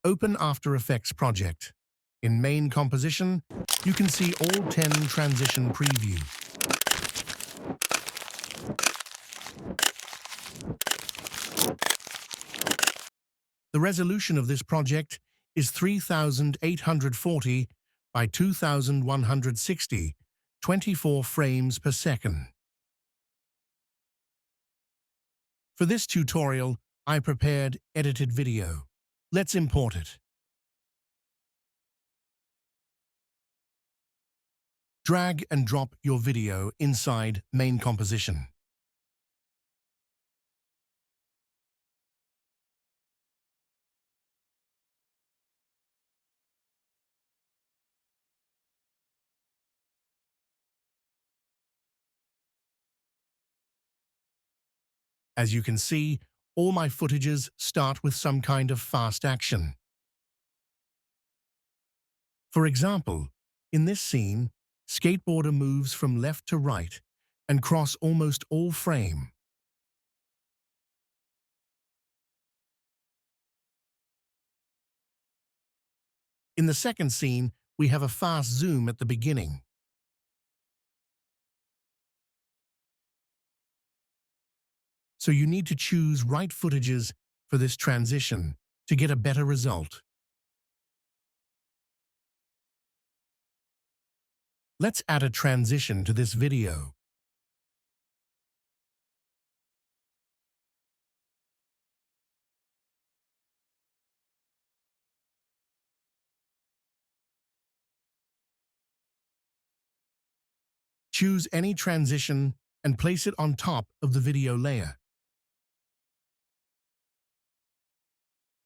Open After Effects project. In main composition, you can see all 10 transition preview. The resolution of this project is 3840 by 2160, 24 frames per second. For this tutorial, I prepared edited video. Let's import it. Drag and drop your video inside main composition. As you can see, all my footages start with some kind of fast action. For example, in this scene, skateboarder moves from left to right and cross almost all frame. In the second scene, we have a fast zoom at the beginning. So you need to choose right footages for this transition to get a better result. Let's add a transition to this video. Choose any transition and place it on top of the video layer.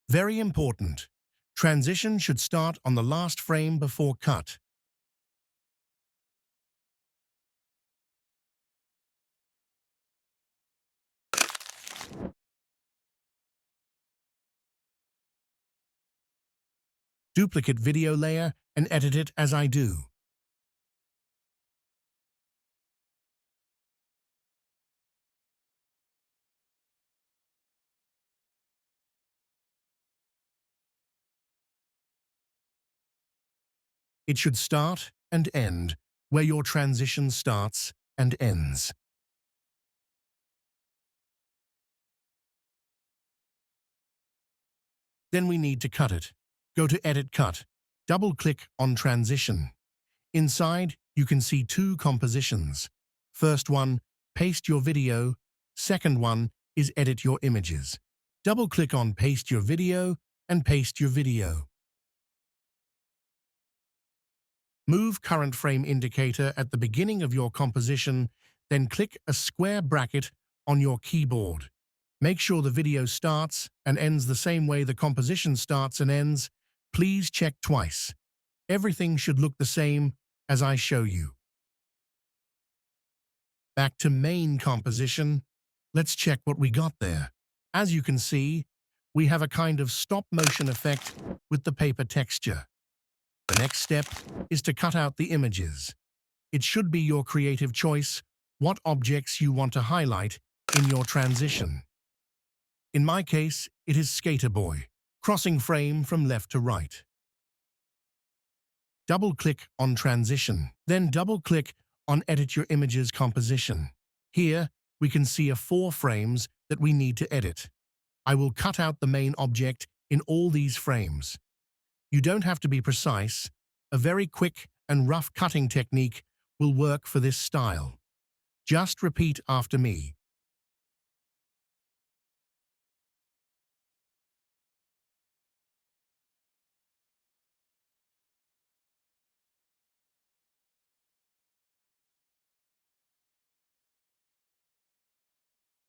Very important, transition should start on the last frame before cut. Duplicate video layer and edit it as I do. It should start and end where your transition starts and ends. Then we need to cut it. Go to Edit Cut. Double-click on Transition. Inside, you can see two compositions. First one, paste your video. Second one is edit your images. Double-click on Paste your video and paste your video. Move current frame indicator at the beginning of your composition, then click a square bracket on your keyboard. Make sure the video starts and ends the same way the composition starts and ends. Please check twice. Everything should look the same as I show you. Back to main composition. Let's check what we got there. As you can see, we have a kind of stop motion effect with the paper texture. The next step is to cut out the images. It should be your creative choice what objects you want to highlight in your transition. In my case, it is Skater Boy, crossing frame from left to right. Double-click on Transition, then double-click on Edit Your Images composition. Here, we can see 4 frames that we need to edit. I will cut out the main object in all these frames. You don't have to be precise. A very quick and rough cutting technique will work for this style. Just repeat after me.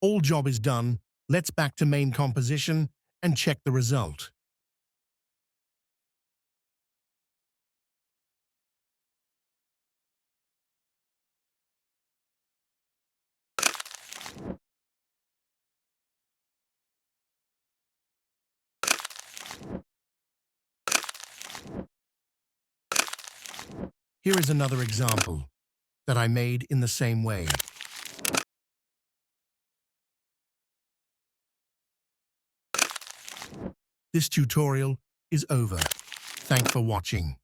All job is done. Let's back to main composition and check the result. Here is another example that I made in the same way. This tutorial is over. Thanks for watching.